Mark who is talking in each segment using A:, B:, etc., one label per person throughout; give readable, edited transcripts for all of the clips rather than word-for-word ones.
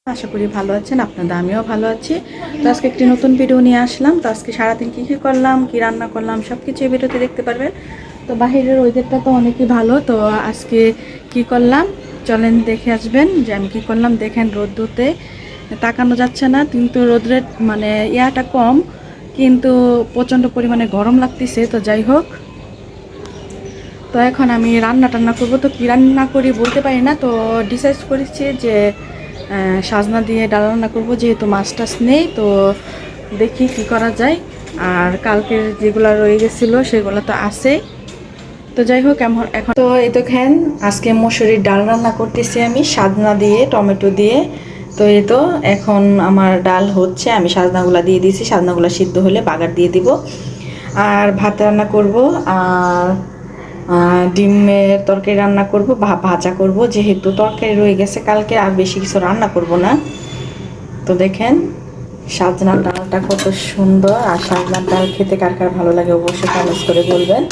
A: আশা করি ভালো আছেন আপনাদের, আমিও ভালো আছি। তো আজকে একটি নতুন ভিডিও নিয়ে আসলাম। তো আজকে সারাদিন কী কী করলাম, কী রান্না করলাম, সব কিছু এই ভিডিওতে দেখতে পারবেন। তো বাহিরের ওয়েদারটা তো অনেকই ভালো। তো আজকে কি করলাম চলেন দেখে আসবেন যে আমি কী করলাম। দেখেন রোদ্দুরতে তাকানো যাচ্ছে না, কিন্তু রোদ্রের মানে ইয়াটা কম, কিন্তু প্রচণ্ড পরিমাণে গরম লাগতেছে। তো যাই হোক, তো এখন আমি রান্না টান্না করবো। তো কী রান্না করি বলতে পারি না। তো ডিসাইড করেছি যে সাজনা দিয়ে ডাল রান্না করবো, যেহেতু মাছ টাছ নেই। তো দেখি কি করা যায়। আর কালকের যেগুলো রয়ে গেছিলো সেগুলো তো আছেই। তো যাই হোক, এখন তো এই তো খান আজকে মসুরির ডাল রান্না করতেছি আমি সাজনা দিয়ে, টমেটো দিয়ে। তো এই তো এখন আমার ডাল হচ্ছে, আমি সাজনাগুলো দিয়ে দিয়েছি। সাজনাগুলো সিদ্ধ হলে বাগার দিয়ে দিব। আর ভাত রান্না করব, আর ডিমের তরকারি রান্না করব, ভাজা করব, যেহেতু তরকারি রয়ে গেছে কালকে, আর বেশি কিছু রান্না করব না। তো দেখেন সাজনার ডালটা কত সুন্দর। আর সাজনার ডাল খেতে কার কার ভালো লাগে অবশ্যই কমেন্টস করে বলবেন।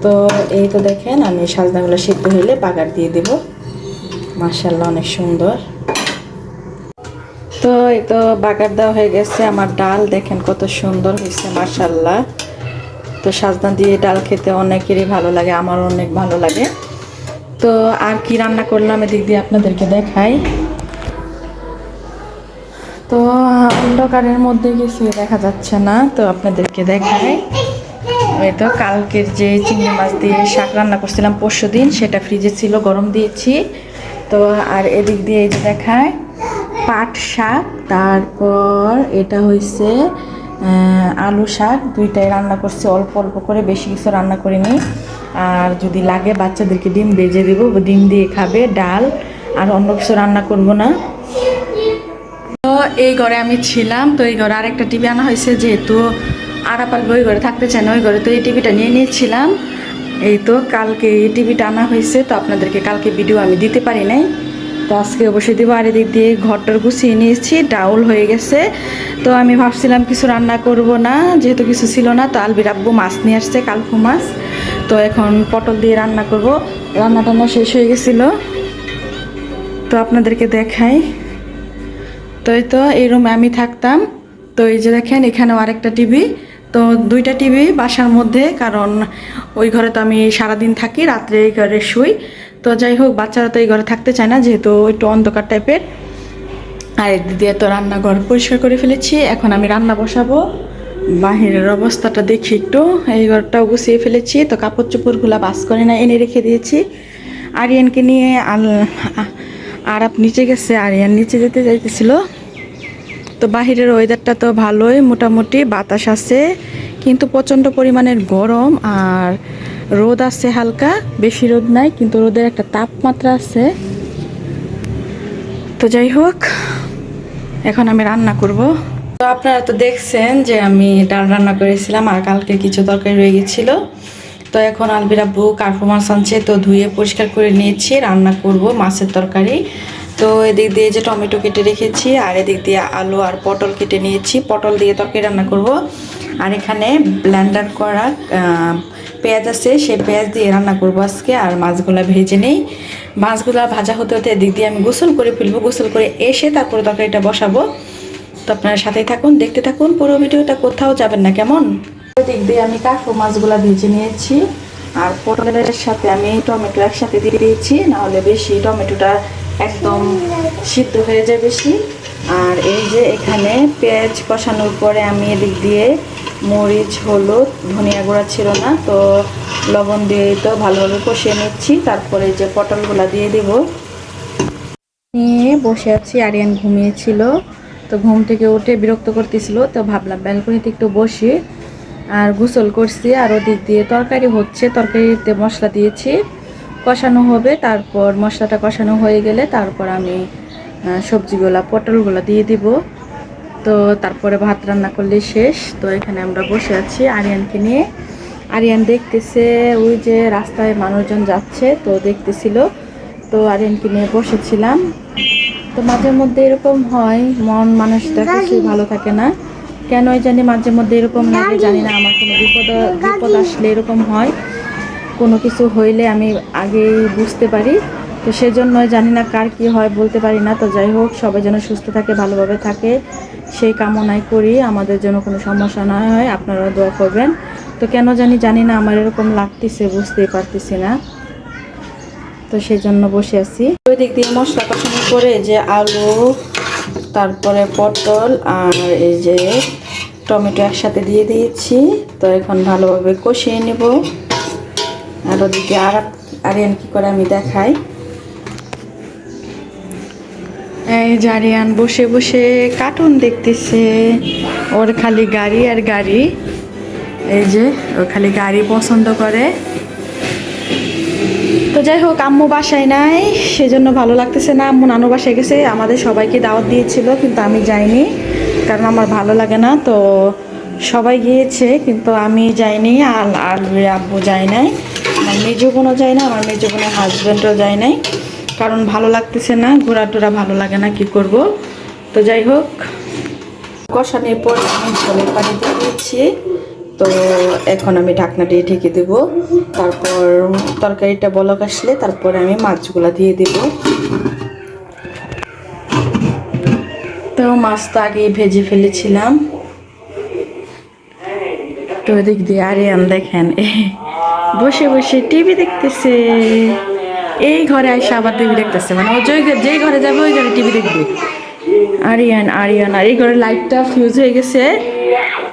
A: তো এই তো দেখেন আমি সাজনাগুলো সিদ্ধ হলে বাগার দিয়ে দেব। মাশাআল্লাহ অনেক সুন্দর। তো এই তো বাগার দেওয়া হয়ে গেছে আমার ডাল, দেখেন কত সুন্দর হয়েছে মাশাআল্লাহ। তো সাজনা দিয়ে ডাল খেতে অনেকেরই ভালো লাগে, আমারও অনেক ভালো লাগে। তো আর কি রান্না করলাম এদিক দিয়ে আপনাদেরকে দেখাই। তো অন্ধকারের মধ্যে কিছু দেখা যাচ্ছে না, তো আপনাদেরকে দেখাই। এই তো কালকের যে চিংড়ি মাছ দিয়ে শাক রান্না করছিলাম পরশুদিন, সেটা ফ্রিজে ছিল, গরম দিয়েছি। তো আর এদিক দিয়ে এই যে দেখায় পাট শাক, তারপর এটা হয়েছে আলু শাক, দুইটাই রান্না করছি অল্প অল্প করে, বেশি কিছু রান্না করিনি। আর যদি লাগে বাচ্চাদেরকে ডিম ভেজে দেবো, ডিম দিয়ে খাবে, ডাল আর অন্য কিছু রান্না করব না। তো এই ঘরে আমি ছিলাম। তো এই ঘরে আরেকটা টিভি আনা হয়েছে, যেহেতু আরাপাল ওই ঘরে থাকতে চায় না ওই ঘরে, তো এই টিভিটা নিয়ে নিয়েছিলাম। এই তো কালকে এই টিভিটা আনা হয়েছে, তো আপনাদেরকে কালকে ভিডিও আমি দিতে পারি নাই, তো আজকে অবশ্যই দেবো। আর এদিক দিয়ে ঘরটার গুছিয়ে নিয়েছি, ডাউল হয়ে গেছে। তো আমি ভাবছিলাম কিছু রান্না করব না, যেহেতু কিছু ছিল না। তো আলবির আব্বু মাছ নিয়ে আসছে, কালকু মাছ। তো এখন পটল দিয়ে রান্না করব। রান্না টান্না শেষ হয়ে গেছিলো, তো আপনাদেরকে দেখাই। তো এই তো এই রুমে আমি থাকতাম। তো এই যে দেখেন এখানেও আরেকটা টিভি। তো দুইটা টিভি বাসার মধ্যে, কারণ ওই ঘরে তো আমি সারাদিন থাকি, রাত্রে এই ঘরে শুই। তো যাই হোক, বাচ্চারা তো এই ঘরে থাকতে চায় না, যেহেতু একটু অন্ধকার টাইপের। আর এদিক দিয়ে তো রান্নাঘর পরিষ্কার করে ফেলেছি, এখন আমি রান্না বসাবো। বাহিরের অবস্থাটা দেখি একটু। এই ঘরটাও গুছিয়ে ফেলেছি, তো কাপড় চোপড়গুলো বাস করে না এনে রেখে দিয়েছি। আরিয়ানকে নিয়ে আর নিচে গেছে, আরিয়ান নিচে যেতে যাইতেছিল। তো বাহিরের ওয়েদারটা তো ভালোই, মোটামুটি বাতাস আছে, কিন্তু প্রচণ্ড পরিমাণের গরম। আর রোদ আছে হালকা, বেশি রোদ নাই, কিন্তু রোদের একটা তাপমাত্রা আছে। তো যাই হোক, এখন আমি রান্না করব। তো আপনারা তো দেখছেন যে আমি ডাল রান্না করেছিলাম, আর কালকে কিছু তরকারি রয়ে গেছিলো। তো এখন আলবির আব্বু কার্পু মাছ আনছে, তো ধুয়ে পরিষ্কার করে নিয়েছি, রান্না করব মাছের তরকারি। তো এদিক দিয়ে যে টমেটো কেটে রেখেছি, আর এদিক দিয়ে আলু আর পটল কেটে নিয়েছি, পটল দিয়ে তরকারি রান্না করব। আর এখানে ব্লেন্ডার করা পেঁয়াজ আছে, সেই পেঁয়াজ দিয়ে রান্না করব আজকে। আর মাছগুলা ভেজে নেই, মাছগুলা ভাজা হতে হতে এদিক দিয়ে আমি গোসল করে ফেলবো, গোসল করে এসে তারপরে তরকারিটা বসাবো। তো আপনারা সাথেই থাকুন, দেখতে থাকুন পুরো ভিডিওটা, কোথাও যাবেন না কেমন। দিক দিয়ে আমি কার্পু মাছগুলা ভেজে নিয়েছি, আর পটলের সাথে আমি টমেটো একসাথে দিয়ে দিয়েছি, নাহলে বেশি টমেটোটা একদম সিদ্ধ হয়ে যায় বেশি। আর এই যে এখানে পেঁয়াজ কষানোর পরে আমি এদিক দিয়ে মরিচ, হলুদ, ধনিয়া গুঁড়া ছিল না, তো লবণ দিয়ে তো ভালোভাবে কষিয়ে নিচ্ছি। তারপরে যে পটলগুলা দিয়ে দেব। নিয়ে বসে আছি, আরিয়ান ঘুমিয়েছিল, তো ঘুম থেকে উঠে বিরক্ত করতেছিল, তো ভাবলাম ব্যালকনিতে একটু বসি। আর গোসল করছি, আর ওদিক দিয়ে তরকারি হচ্ছে, তরকারিতে মশলা দিয়েছি, কষানো হবে। তারপর মশলাটা কষানো হয়ে গেলে তারপর আমি সবজিগুলা পটলগুলো দিয়ে দিব। তো তারপরে ভাত রান্না করলে শেষ। তো এখানে আমরা বসে আছি আরিয়ানকে নিয়ে। আরিয়ান দেখতেছে ওই যে রাস্তায় মানুষজন যাচ্ছে, তো দেখতেছিল। তো আরিয়ানকে নিয়ে বসেছিলাম। তো মাঝে মধ্যে এরকম হয়, মন মানুষটা কিছুই ভালো থাকে না, কেনই জানি মাঝে মধ্যে এরকম লাগে, জানি না। আমার কোনো বিপদ আসলে এরকম হয়, কোনো কিছু হইলে আমি আগেই বুঝতে পারি। তো সেজন্য জানি না কার কি হয় বলতে পারি না। তো যাই হোক, সবাই যেন সুস্থ থাকে, ভালোভাবে থাকে সেই কামনাই করি। আমাদের জন্য কোনো সমস্যা না হয়, আপনারা দোয়া করবেন। তো কেন জানি না আমার এরকম লাগতেছে, বুঝতেই পারতেছি না। তো সেই জন্য বসে আছি। ওই দিক দিয়ে মশলা কষানোর পরে যে আলু, তারপরে পটল আর এই যে টমেটো একসাথে দিয়ে দিয়েছি। তো এখন ভালোভাবে কষিয়ে নেব। আর ওদিকে আরিয়ান কি করে আমি দেখাই। এই যে আরিয়ান বসে বসে কার্টুন দেখতেছে। ওর খালি গাড়ি আর গাড়ি। এই যে ও খালি গাড়ি পছন্দ করে। তো যাই হোক, আম্মু বাসায় নাই, সেজন্য ভালো লাগতেছে না। আম্মু নানু বাসায় গেছে, আমাদের সবাইকে দাওয়াত দিয়েছিল কিন্তু আমি যাইনি, কারণ আমার ভালো লাগে না। তো সবাই গিয়েছে কিন্তু আমি যাইনি। আর আব্বু যায় নাই, আমার মেজো বোনও যায় না, আমার মেজো বোনের হাজব্যান্ডও যায় নাই, কারণ ভালো লাগতেছে না, ঘোরা টোরা ভালো লাগে না, কি করব। তো যাই হোক, কষানোর পর আমি ঝোলের পানি দিয়ে দিয়েছি। তো এখন আমি ঢাকনা দিয়ে ঢেকে দেবো। তারপর তরকারিটা বলক আসলে তারপরে আমি মাছগুলো দিয়ে দেব। তো মাছটা আগে ভেজে ফেলেছিলাম। তো ওদিক দিয়ে আরিয়ান দেখেন বসে বসে টিভি দেখতেছে। এই ঘরে এসে আবার টিভি দেখতেছে, মানে ও যেই ঘরে যাবে ওই ঘরে টিভি দেখবে। আরিয়ান আর এই ঘরে লাইটটা ফিউজ হয়ে গেছে।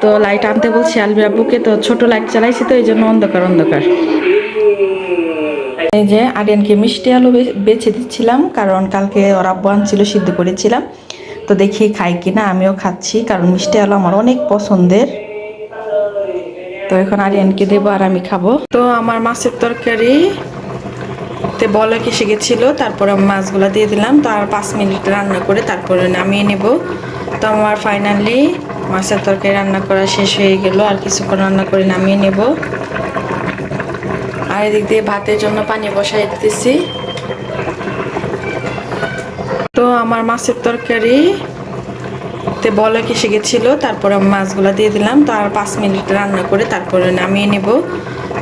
A: তো লাইট আনতে বলছি আলবি আব্বুকে, তো ছোট লাইট চালাইছি, তো এই জন্য অন্ধকার। এই যে আরিয়ানকে মিষ্টি আলু বেছে দিচ্ছিলাম, কারণ কালকে ওর আব্বু আনছিল, সিদ্ধ করেছিলাম। তো দেখি খাই কিনা, আমিও খাচ্ছি, কারণ মিষ্টি আলু আমার অনেক পছন্দের। তো এখন আরিয়ানকে দেবো আর আমি খাবো। তো আমার মাছের তরকারি বলক এসে গেছিল, তারপরে মাছগুলো দিয়ে দিলাম। তো আর 5 মিনিট রান্না করে তারপরে নামিয়ে নেব। তো আমার ফাইনালি মাছের তরকারি রান্না করা শেষ হয়ে গেল, আর কিছুক্ষণ রান্না করে নামিয়ে নেব। আর এদিক দিয়ে ভাতের জন্য পানি বসাই দিতেছি। তো আমার মাছের তরকারি বলক এসে গেছিল, তারপরে মাছগুলো দিয়ে দিলাম। তো আর 5 মিনিট রান্না করে তারপরে নামিয়ে নেব।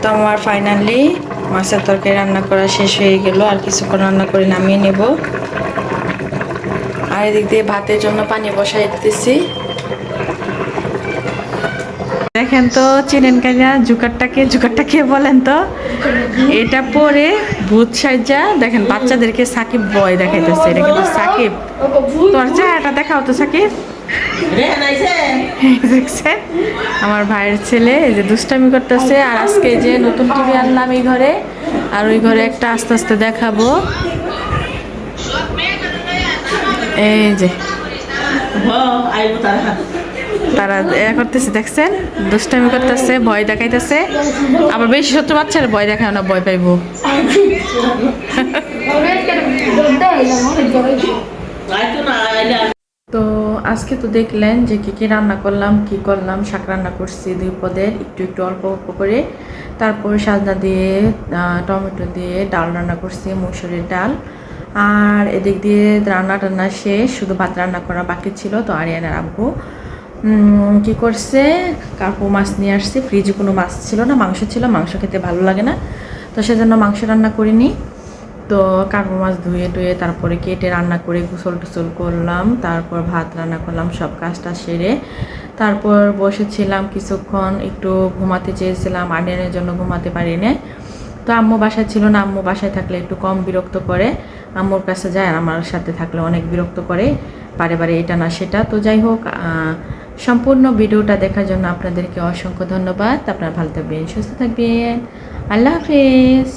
A: তো আমার ফাইনালি মাছের তরকারি রান্না করা শেষ হয়ে গেল, আর কিছুক্ষণ রান্না করে নামিয়ে নেব। আর এদিক দিয়ে ভাতের জন্য পানি বসাই দিতেছি। দেখেন তো, চিনেন কাজা জুকারটাকে বলেন তো। এটা পরে ভূত সাইজা দেখেন বাচ্চাদেরকে সাকিব বয় দেখাইতেছে। এটা কিন্তু সাকিব। তোর চেহারাটা দেখাও তো সাকিব। দেখছেন আমার ভাইয়ের ছেলে এই যে দুষ্টামি করতেছে। আর আজকে যে নতুন টিভি আনলাম এই ঘরে, আর ওই ঘরে একটা আস্তে আস্তে দেখাবো। এই যে তারা করতেছে, দেখছেন দুষ্টামি করতেছে, ভয় দেখাইতেছে। আবার বেশি ছোট বাচ্চারা ভয় দেখায় না, ভয় পাইবো। তো আজকে তো দেখলেন যে কি রান্না করলাম, শাক রান্না করছি 2 পদের, একটু অল্প অল্প করে। তারপর সাজনা দিয়ে টমেটো দিয়ে ডাল রান্না করছি, মুসুরির ডাল। আর এদিক দিয়ে রান্না শেষ, শুধু ভাত রান্না করা বাকি ছিল। তো আরিয়ানের আব্বু কি করছে, কাকু মাছ নিয়ে আসছে। ফ্রিজে কোনো মাছ ছিল না, মাংস ছিল। মাংস খেতে ভালো লাগে না, তো সেজন্য মাংস রান্না করিনি। তো কাকু মাছ ধুয়ে টুয়ে তারপরে কেটে রান্না করে গোসল টোসল করলাম। তারপর ভাত রান্না করলাম, সব কাজটা সেরে তারপর বসেছিলাম কিছুক্ষণ, একটু ঘুমাতে চেয়েছিলাম। আরিয়ানের জন্য ঘুমাতে পারিনি। তো আম্মু বাসায় ছিল না, আম্মু বাসায় থাকলে একটু কম বিরক্ত করে, আম্মুর কাছে যায়। আর আমার সাথে থাকলে অনেক বিরক্ত করে, বারে এটা না সেটা। তো যাই হোক, সম্পূর্ণ ভিডিওটা দেখার জন্য আপনাদেরকে অসংখ্য ধন্যবাদ। আপনারা ভালো থাকবেন, সুস্থ থাকবেন। আল্লাহ হাফেজ।